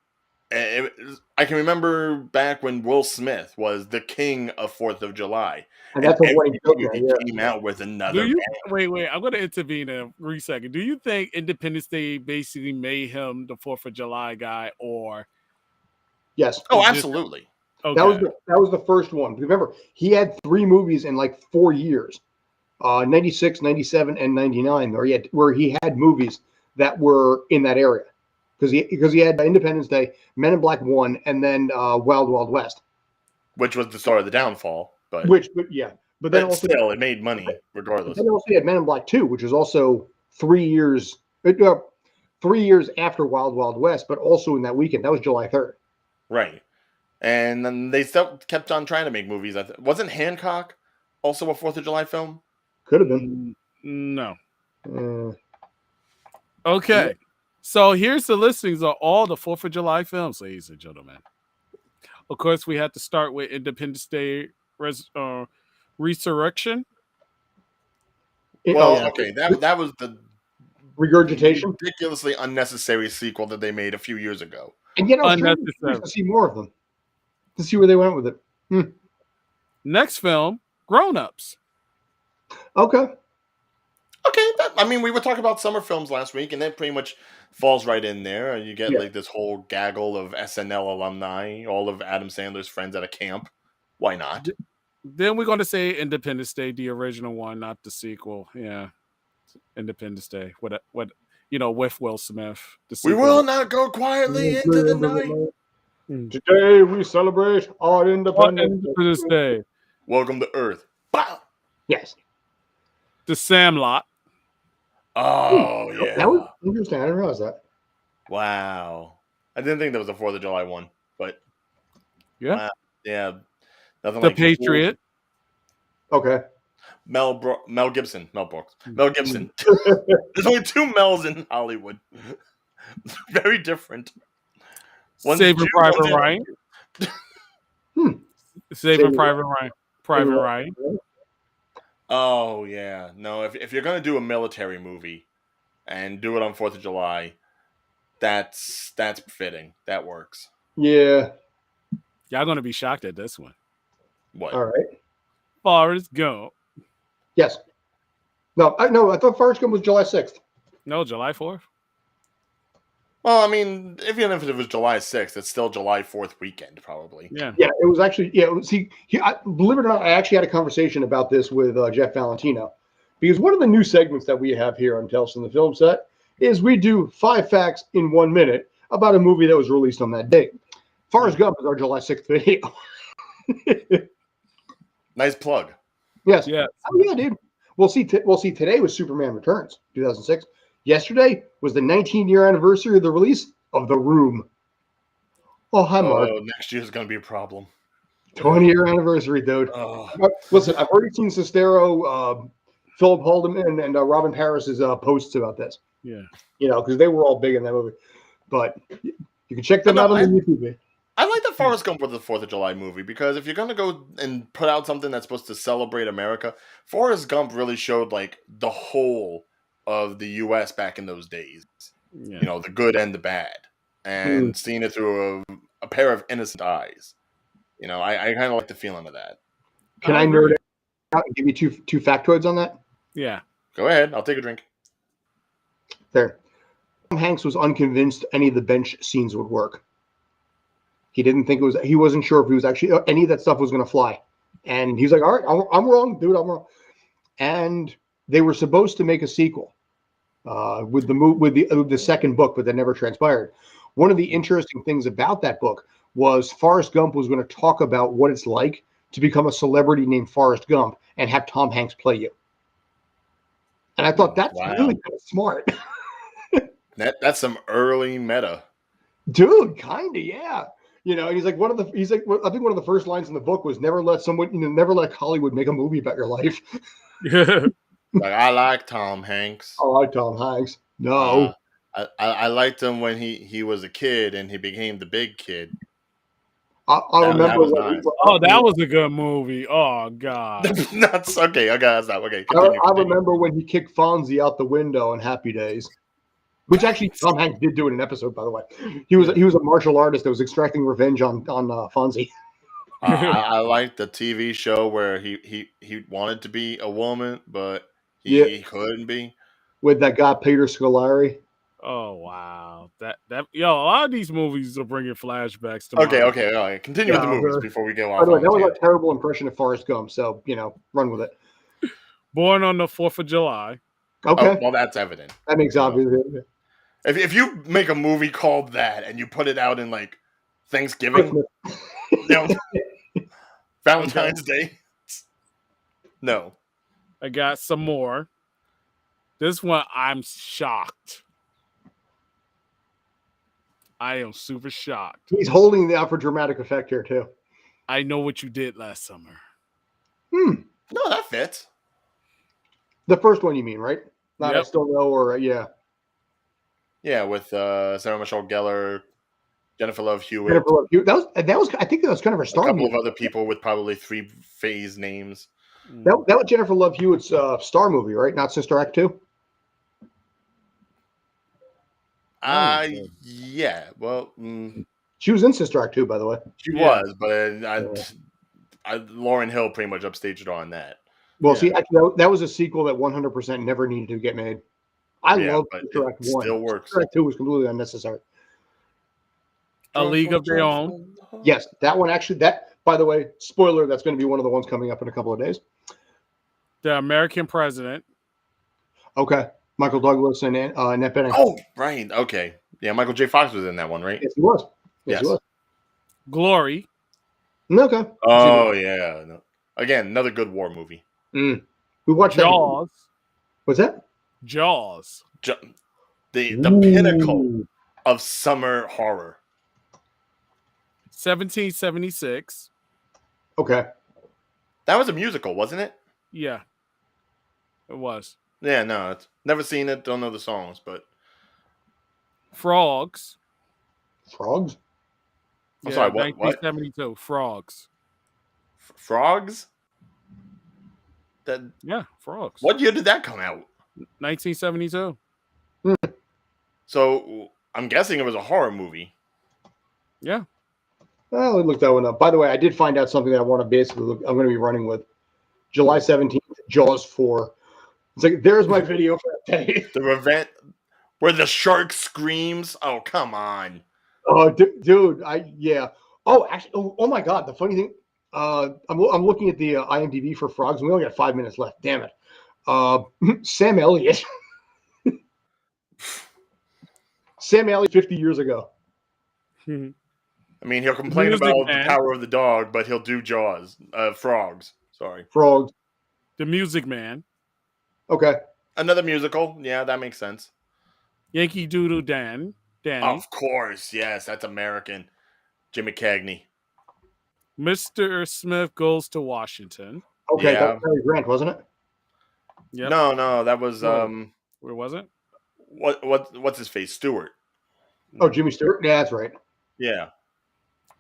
I can remember back when Will Smith was the king of 4th of July. And that's every what year he came out with another. Wait, I'm going to intervene in a brief second. Do you think Independence Day basically made him the 4th of July guy, or? Yes. Oh, absolutely. Okay. That was the first one. Remember, he had 3 movies in like 4 years. 96, 97, and 99, where he had movies that were in that area. Because he had Independence Day, Men in Black 1, and then Wild Wild West, which was the start of the downfall. But then also still, it made money regardless. Then also had Men in Black 2, which is also 3 years 3 years after Wild Wild West, but also in that weekend. That was July 3rd. Right, and then they still kept on trying to make movies. Wasn't Hancock also a 4th of July film? Could have been. No. Okay. So here's the listings of all the 4th of July films, ladies and gentlemen. Of course, we had to start with Independence Day Resurrection. Well, okay, that was the regurgitation, ridiculously unnecessary sequel that they made a few years ago. And yet, I was curious to see more of them, to see where they went with it. Next film, Grown Ups. Okay. I mean, we were talking about summer films last week, and that pretty much falls right in there. You get like this whole gaggle of SNL alumni, all of Adam Sandler's friends at a camp. Why not? Then we're going to say Independence Day, the original one, not the sequel. Yeah, Independence Day. What with Will Smith. We will not go quietly into the night. Today we celebrate our Independence Day. Welcome to Earth. Wow. Yes. The Sandlot. Oh, yeah. That was interesting. I didn't realize that. Wow. I didn't think that was a 4th of July one, but yeah. Yeah. Nothing The like Patriot. Okay. Mel Gibson. There's only 2 Mels in Hollywood. Very different. Saving Private Ryan. Saving Private Ryan. Private Ryan. Oh yeah, no. If you're gonna do a military movie and do it on 4th of July, that's fitting. That works. Yeah. Y'all gonna be shocked at this one. What? All right. Forrest Gump. Yes. No. I thought Forrest Gump was July 6th. No, July 4th. Well, I mean, even if it was July 6th, it's still July 4th weekend, probably. Yeah. Yeah, it was actually, believe it or not, I actually had a conversation about this with Jeff Valentino, because one of the new segments that we have here on Tales from the Film Set is we do 5 facts in 1 minute about a movie that was released on that date. Forrest Gump is our July 6th video. Nice plug. Yes. Yes. Oh yeah, dude. We'll see. Today was Superman Returns, 2006. Yesterday was the 19-year anniversary of the release of The Room. Oh, hi, Mark. Next year's gonna be a problem. 20-year anniversary, dude. Oh. Listen, I've already seen Sestero, Philip Haldeman, and Robin Parris's posts about this. Yeah. You know, because they were all big in that movie. But you can check them out on the YouTube. I like that Forrest Gump was the 4th of July movie because if you're going to go and put out something that's supposed to celebrate America, Forrest Gump really showed like the whole of the U.S. back in those days. Yeah. You know, the good and the bad. And seeing it through a pair of innocent eyes. You know, I kind of like the feeling of that. Can I nerd out and give you two factoids on that? Yeah. Go ahead. I'll take a drink. There. Tom Hanks was unconvinced any of the bench scenes would work. He didn't think he wasn't sure if he was actually any of that stuff was going to fly. And he's like, all right, I'm wrong, dude, I'm wrong. And they were supposed to make a sequel with the second book, but that never transpired. One of the interesting things about that book was Forrest Gump was going to talk about what it's like to become a celebrity named Forrest Gump and have Tom Hanks play you. And I thought that's really kind of smart. That's some early meta. Dude, kind of, yeah. You know, and he's like, I think one of the first lines in the book was never let Hollywood make a movie about your life. Like, I like Tom Hanks. I like Tom Hanks. No. I liked him when he was a kid and he became the big kid. I remember. That was a good movie. Oh God. That's okay. I gotta stop. Okay. Continue. I remember when he kicked Fonzie out the window in Happy Days. Which actually Tom Hanks did do in an episode, by the way. He was a martial artist that was extracting revenge on Fonzie. I liked the TV show where he wanted to be a woman, but he couldn't be. With that guy Peter Scolari. Oh wow, that a lot of these movies are bringing flashbacks to. Okay, all right. Continue with the movies before we go off. By the way, that was a terrible impression of Forrest Gump, so run with it. Born on the 4th of July. Okay, well that's evident. That makes obvious. If you make a movie called that and you put it out in like Thanksgiving, Valentine's Day, no. I got some more. This one, I'm shocked. I am super shocked. He's holding the up for dramatic effect here too. I Know What You Did Last Summer. No, that fits. The first one, you mean, right? Not Yep. I Still Know, or yeah. Yeah, with Sarah Michelle Gellar, Jennifer Love Hewitt. That was. I think that was kind of her star. A couple of other people with probably 3 phase names. That was Jennifer Love Hewitt's star movie, right? Not Sister Act 2. Yeah. Well, she was in Sister Act 2, by the way. She was, but Lauryn Hill pretty much upstaged her on that. Well, see, actually, that was a sequel that 100% never needed to get made. I love Sister Act 1. Still works. Sister Act 2 was completely unnecessary. A League of Their Own. Yes, that one actually. That, by the way, spoiler. That's going to be one of the ones coming up in a couple of days. The American President. Okay, Michael Douglas and Annette Bening. Oh, right. Okay. Yeah, Michael J. Fox was in that one, right? Yes, he was. Yes. He was. Glory. Okay. Oh yeah. No. Again, another good war movie. We watched Jaws. What's that? Jaws. The pinnacle of summer horror. 1776. Okay. That was a musical, wasn't it? Yeah. It was. Yeah, no, it's never seen it, don't know the songs, but Frogs. Frogs? I'm sorry, what? 1972. Frogs. Frogs? Frogs. What year did that come out? 1972. So I'm guessing it was a horror movie. Yeah. Well, let me look that one up. By the way, I did find out something that I want to basically look. I'm going to be running with July 17th, Jaws 4. It's like, there's my video for that day. The event where the shark screams. Oh, come on. Oh, dude. Oh, actually, oh my God. The funny thing, I'm looking at the IMDb for Frogs. And we only got 5 minutes left. Damn it. Sam Elliott. Sam Elliott 50 years ago. I mean, he'll complain Music about Man. the power of the dog, but he'll do frogs. Sorry. Frogs. The Music Man. Okay. Another musical. Yeah, that makes sense. Yankee Doodle Danny. Of course, yes, that's American. Jimmy Cagney. Mr. Smith Goes to Washington. Okay, Yeah. that was Cary Grant, wasn't it? Yep. No, that was Where was it? what's his face? Stewart. Oh, Jimmy Stewart? Yeah, that's right. Yeah.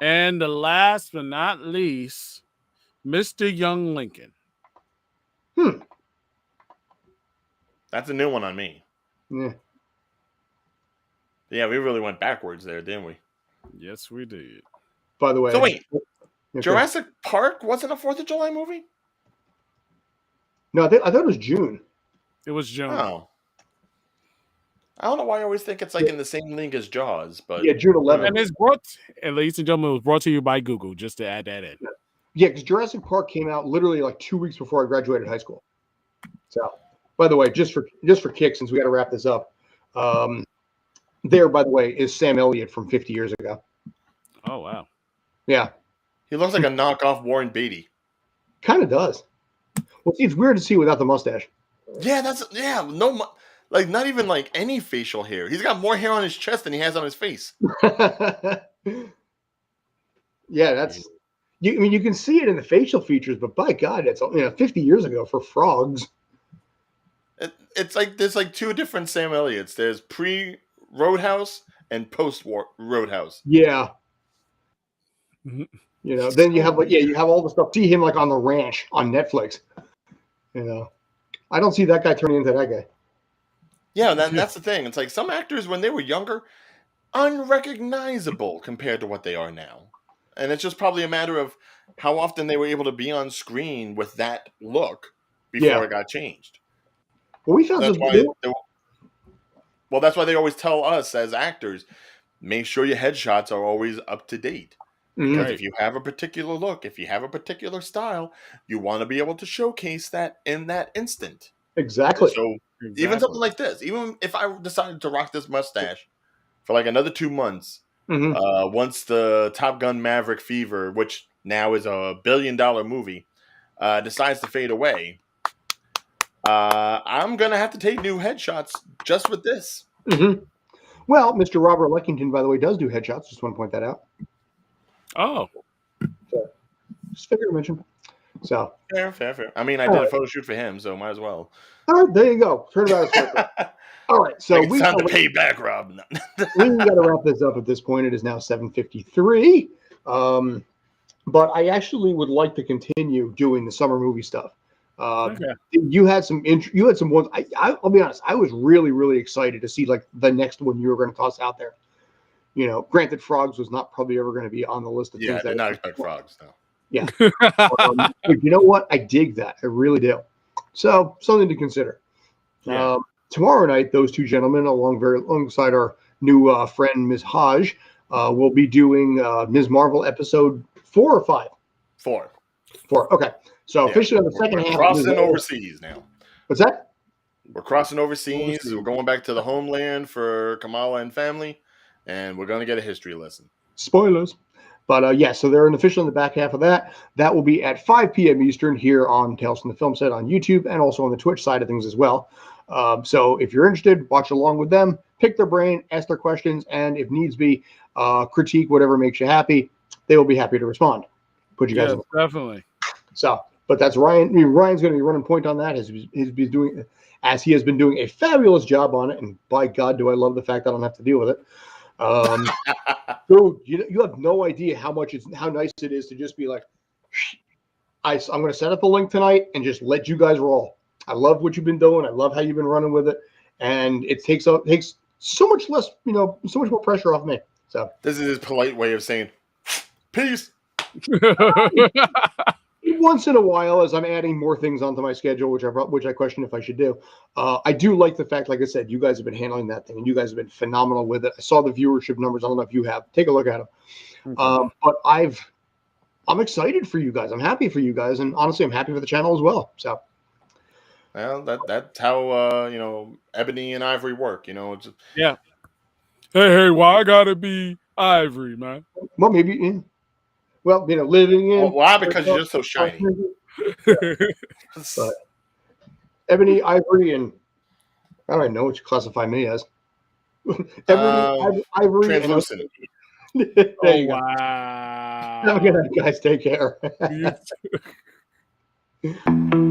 And the last but not least, Mr. Young Lincoln. That's a new one on me. Yeah. Yeah, we really went backwards there, didn't we? Yes, we did. By the way. So wait, okay. Jurassic Park wasn't a 4th of July movie? No, I thought it was June. It was June. Oh. I don't know why I always think it's like in the same league as Jaws, but Yeah, June 11th. And it's brought, and ladies and gentlemen, it was brought to you by Google, just to add that in. Yeah, because Jurassic Park came out literally like 2 weeks before I graduated high school. So, by the way, just for kicks, since we got to wrap this up, there, by the way, is Sam Elliott from 50 years ago. Oh, wow. Yeah. he looks like a knockoff Warren Beatty. Kind of does. Well, see, it's weird to see without the mustache. Yeah, not even like any facial hair. He's got more hair on his chest than he has on his face. Yeah, that's. I mean, you can see it in the facial features, but by God, it's 50 years ago for frogs. It's like there's like two different Sam Elliots. There's pre-Roadhouse and post-Roadhouse. Yeah. Then you have you have all the stuff. See him like on the ranch on Netflix. I don't see that guy turning into that guy. Yeah, that's the thing. It's like some actors when they were younger, unrecognizable compared to what they are now. And it's just probably a matter of how often they were able to be on screen with that look before it got changed. Well, we found that's why they always tell us as actors, make sure your headshots are always up to date. Because if you have a particular look, if you have a particular style, you want to be able to showcase that in that instant. Exactly. So even something like this, even if I decided to rock this mustache for like another 2 months, once the Top Gun Maverick fever, which now is $1 billion movie, decides to fade away, I'm going to have to take new headshots just with this. Mm-hmm. Well, Mr. Robert Leckington, by the way, does do headshots. Just want to point that out. Oh. So, just figured to mention. So Fair. I mean, I did a photo shoot for him, so might as well. All right, there you go. Turn about it. All right, so it's time to pay back, Rob. We got to wrap this up at this point. It is now 7:53. But I actually would like to continue doing the summer movie stuff. You had some ones. I'll be honest. I was really, really excited to see like the next one you were going to toss out there. Granted, frogs was not probably ever going to be on the list of things. Yeah, I did not expect frogs, no. Yeah. But you know what? I dig that. I really do. So something to consider. Yeah. Tomorrow night, those two gentlemen, alongside our new friend Ms. Hodge, will be doing Ms. Marvel episode 4 or 5. 4. 4. Okay. So officially on the second half. Crossing overseas now. What's that? We're crossing overseas. We're going back to the homeland for Kamala and family, and we're going to get a history lesson. Spoilers. But so they're officially in the back half of that. That will be at 5 p.m. Eastern here on Tales from the Film Set on YouTube and also on the Twitch side of things as well. So if you're interested, watch along with them, pick their brain, ask their questions, and if needs be, critique whatever makes you happy. They will be happy to respond. Put you guys in. Definitely. So, but that's Ryan. I mean, Ryan's going to be running point on that as he has been doing a fabulous job on it. And by God, do I love the fact I don't have to deal with it. Dude, you have no idea how nice it is to just be like, I'm going to set up a link tonight and just let you guys roll. I love what you've been doing. I love how you've been running with it, and it takes so much less, so much more pressure off me. So this is his polite way of saying peace. Once in a while, as I'm adding more things onto my schedule, which I question if I should do, I do like the fact, like I said, you guys have been handling that thing, and you guys have been phenomenal with it. I saw the viewership numbers. I don't know if you have. Take a look at them. But I'm excited for you guys. I'm happy for you guys, and honestly, I'm happy for the channel as well. So, well, that's how Ebony and Ivory work. Yeah. Hey, why I gotta be ivory, man? Well, maybe. Yeah. Well, living in. Why? Because you're just so shiny. But ebony, ivory, and I don't even know what you classify me as. Ebony, ivory, translucent. And there Oh, you go. wow. Have a good night, guys. Take care. You